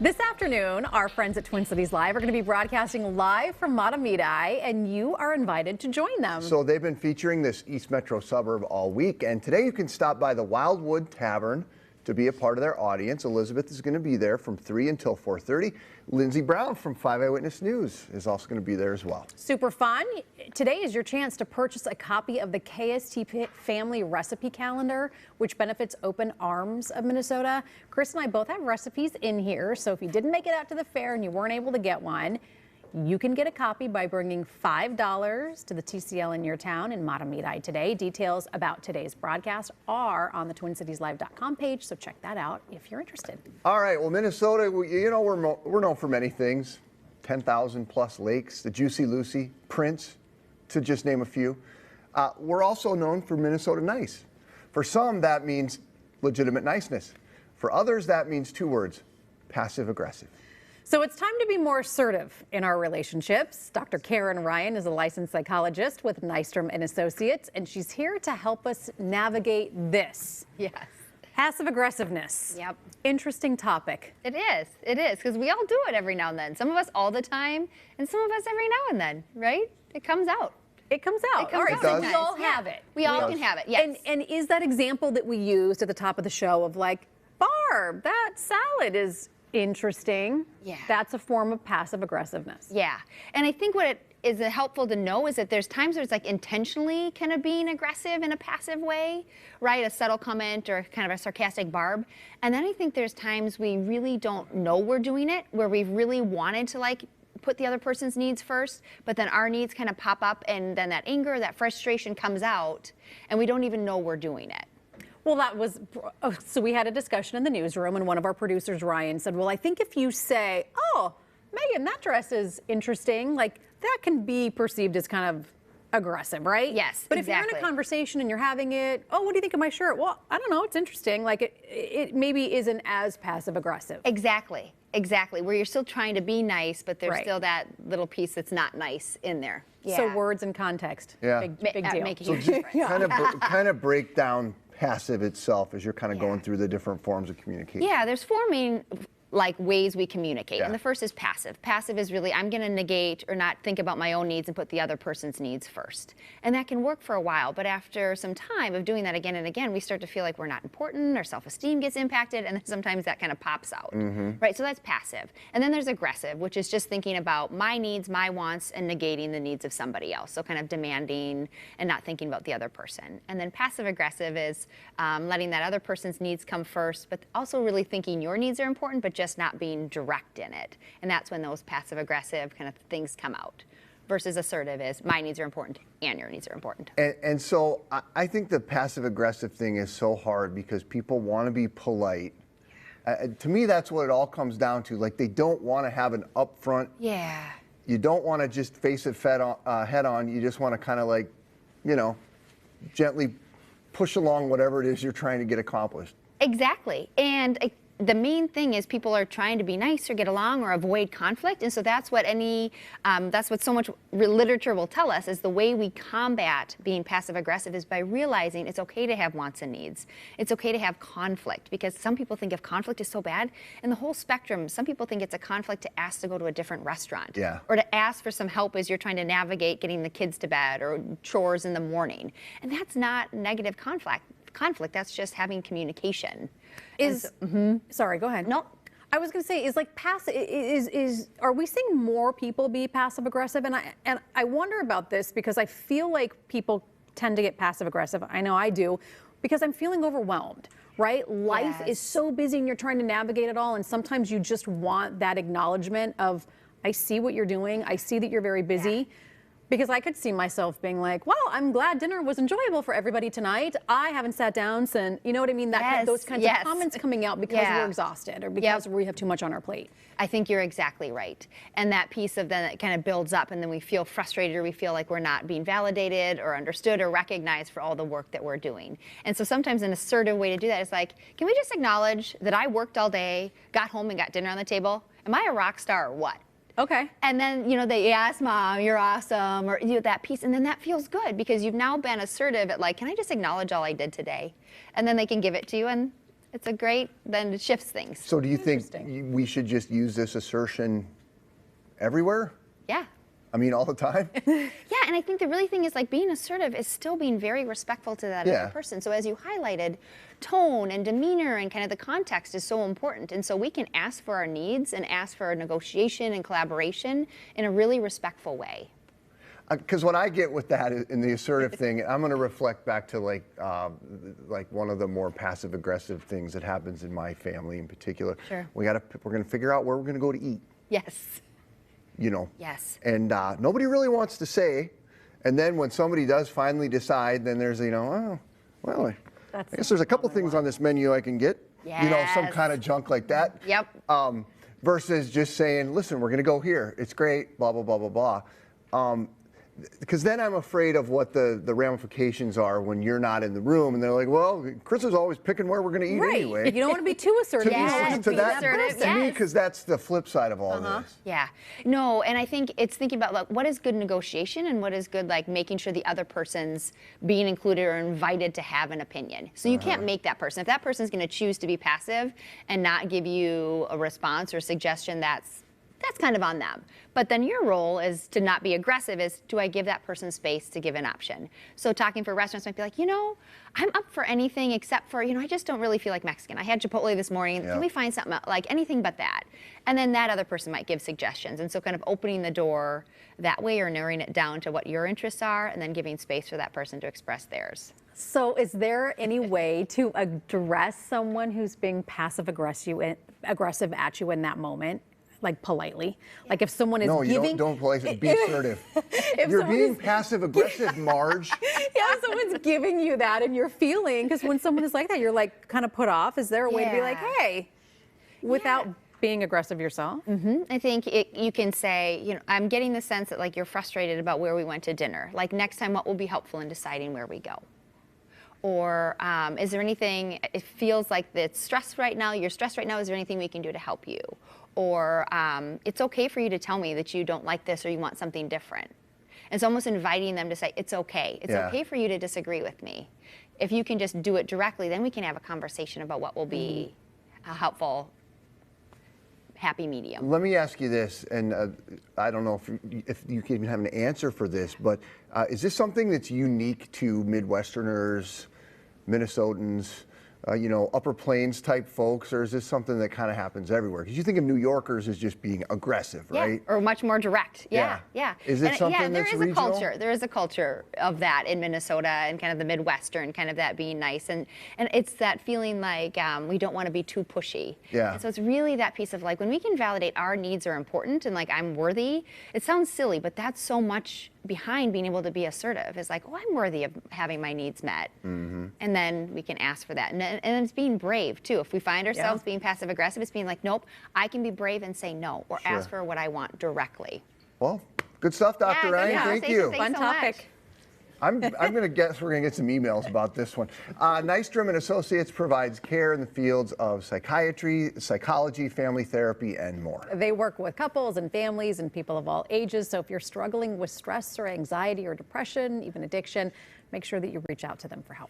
This afternoon, our friends at Twin Cities Live are going to be broadcasting live from Matamidi, and you are invited to join them. So they've been featuring this East Metro suburb all week, and today you can stop by the Wildwood Tavern to be a part of their audience. Elizabeth is going to be there from 3 until 4:30. Lindsay Brown from 5 Eyewitness News is also going to be there as well. Super fun. Today is your chance to purchase a copy of the KST Family Recipe Calendar, which benefits Open Arms of Minnesota. Chris and I both have recipes in here, so if you didn't make it out to the fair and you weren't able to get one, you can get a copy by bringing $5 to the TCL in your town in Matamidi today. Details about today's broadcast are on the TwinCitiesLive.com page, so check that out if you're interested. All right, well, Minnesota, you know, we're known for many things. 10,000 plus lakes, the Juicy Lucy, Prince, to just name a few. We're also known for Minnesota nice. For some, that means legitimate niceness. For others, that means two words: passive aggressive. So it's time to be more assertive in our relationships. Dr. Karin Ryan is a licensed psychologist with Nystrom and Associates, and she's here to help us navigate this. Yes. Passive aggressiveness. Yep. Interesting topic. It is, because we all do it every now and then. Some of us all the time, and some of us every now and then, right? It comes out. It comes out. It comes all right, out. so we all have it. We all can have it, yes. And is that example that we used at the top of the show of like, Barb, that salad is interesting. Yeah. That's a form of passive aggressiveness. Yeah, and I think what it is helpful to know is that there's times where it's like intentionally kind of being aggressive in a passive way, right? A subtle comment or kind of a sarcastic barb. And then I think there's times we really don't know we're doing it, where we've really wanted to like put the other person's needs first, but then our needs kind of pop up and then that anger, that frustration comes out and we don't even know we're doing it. Well, so we had a discussion in the newsroom, and one of our producers, Ryan, said, well, I think if you say, oh, Megan, that dress is interesting, like that can be perceived as kind of aggressive, right? Yes, but exactly. if you're in a conversation and you're having it, oh, what do you think of my shirt? Well, I don't know, it's interesting. Like it maybe isn't as passive aggressive. Exactly, where you're still trying to be nice, but there's Right. still that little piece that's not nice in there. Yeah. So words and context, Yeah. big deal. Make a So huge just difference. kind of break down passive itself as you're kind of going through the different forms of communication. Yeah, there's four main like ways we communicate. Yeah. And the first is passive. Passive is really I'm going to negate or not think about my own needs and put the other person's needs first. And that can work for a while, but after some time of doing that again and again, we start to feel like we're not important, our self-esteem gets impacted, and then sometimes that kind of pops out. Right? So that's passive. And then there's aggressive, which is just thinking about my needs, my wants, and negating the needs of somebody else. So kind of demanding and not thinking about the other person. And then passive aggressive is letting that other person's needs come first, but also really thinking your needs are important, but just not being direct in it. And that's when those passive aggressive kind of things come out. Versus assertive is my needs are important and your needs are important. And so I think the passive aggressive thing is so hard because people want to be polite. To me, that's what it all comes down to. Like they don't want to have an upfront. Yeah. You don't want to just face it head on. You just want to kind of like, you know, gently push along whatever it is you're trying to get accomplished. Exactly. And the main thing is people are trying to be nice or get along or avoid conflict. And so that's what that's what so much literature will tell us is the way we combat being passive aggressive is by realizing it's okay to have wants and needs. It's okay to have conflict because some people think if conflict is so bad and the whole spectrum, some people think it's a conflict to ask to go to a different restaurant. Yeah. Or to ask for some help as you're trying to navigate getting the kids to bed or chores in the morning. And that's not negative conflict, that's just having communication. Sorry, go ahead. No. I was going to say, is like passive, are we seeing more people be passive aggressive? And I wonder about this because I feel like people tend to get passive aggressive. I know I do because I'm feeling overwhelmed, right? Life is so busy and you're trying to navigate it all. And sometimes you just want that acknowledgement of, I see what you're doing. I see that you're very busy. Yeah. Because I could see myself being like, well, I'm glad dinner was enjoyable for everybody tonight. I haven't sat down since, you know what I mean? Those kinds of comments coming out because we're exhausted or because we have too much on our plate. I think you're exactly right. And that piece of then it kind of builds up and then we feel frustrated or we feel like we're not being validated or understood or recognized for all the work that we're doing. And so sometimes an assertive way to do that is like, can we just acknowledge that I worked all day, got home and got dinner on the table? Am I a rock star or what? Okay. And then, you know, yes, Mom, you're awesome, or that piece. And then that feels good because you've now been assertive at like, can I just acknowledge all I did today? And then they can give it to you and It's a great, then it shifts things. So do you think Interesting. we should just use this assertion everywhere? Yeah. I mean, all the time? Yeah, and I think the really thing is like being assertive is still being very respectful to that Yeah. other person. So as you highlighted, tone and demeanor and kind of the context is so important. And so we can ask for our needs and ask for negotiation and collaboration in a really respectful way. Because what I get with that in the assertive thing, I'm going to reflect back to like one of the more passive aggressive things that happens in my family in particular. Sure. We're going to figure out where we're going to go to eat. Yes. You know. Yes. And nobody really wants to say. And then when somebody does finally decide, then there's, oh, well, I guess there's a couple things on this menu I can get. You know, some Yes. kind of junk like that. Yep. Versus just saying, listen, we're going to go here. It's great, blah, blah, blah, blah, blah. Because then I'm afraid of what the ramifications are when you're not in the room. And they're like, well, Chris is always picking where we're going to eat Right. anyway. You don't want to be too assertive. You don't want to to be that, that assertive, person. to me, yes. because that's the flip side of all this. Yeah. No, and I think it's thinking about like what is good negotiation and what is good like making sure the other person's being included or invited to have an opinion. So you can't make that person. If that person's going to choose to be passive and not give you a response or suggestion, that's kind of on them. But then your role is to not be aggressive, is do I give that person space to give an option? So talking for restaurants might be like, I'm up for anything except for, I just don't really feel like Mexican. I had Chipotle this morning. Yeah. Can we find something like anything but that? And then that other person might give suggestions. And so kind of opening the door that way or narrowing it down to what your interests are and then giving space for that person to express theirs. So is there any way to address someone who's being passive aggressive at you in that moment? Like politely, like if someone is No, you giving, don't politely, be assertive. You're someone being is- passive aggressive, Marge. yeah, if someone's giving you that and you're feeling, because when someone is like that, you're like kind of put off. Is there a way to be like, Yeah. hey, without being aggressive yourself? I think you can say, I'm getting the sense that like you're frustrated about where we went to dinner. Like next time, what will be helpful in deciding where we go? Or is there anything, it feels like it's stressed right now, you're stressed right now, is there anything we can do to help you? Or it's okay for you to tell me that you don't like this or you want something different. It's almost inviting them to say, it's okay. It's Yeah. okay for you to disagree with me. If you can just do it directly, then we can have a conversation about what will be a helpful, happy medium. Let me ask you this, and I don't know if you can even have an answer for this, but is this something that's unique to Midwesterners, Minnesotans, Upper Plains type folks, or is this something that kind of happens everywhere? Because you think of New Yorkers as just being aggressive, right? Yeah, or much more direct. Yeah. Is it something yeah, there that's is regional? a culture. There is a culture of that in Minnesota and kind of the Midwestern, kind of that being nice. And it's that feeling like we don't want to be too pushy. Yeah. And so it's really that piece of like when we can validate our needs are important and like I'm worthy, it sounds silly, but that's so much behind being able to be assertive is like, oh, I'm worthy of having my needs met. Mm-hmm. And then we can ask for that. And it's being brave too. If we find ourselves being passive aggressive, it's being like, nope, I can be brave and say no or Sure. ask for what I want directly. Well, good stuff, Dr. Yeah, Ryan. good Thank conversation. you. Thanks Fun so much. topic. I'm going to guess we're going to get some emails about this one. Nystrom and Associates provides care in the fields of psychiatry, psychology, family therapy, and more. They work with couples and families and people of all ages. So if you're struggling with stress or anxiety or depression, even addiction, make sure that you reach out to them for help.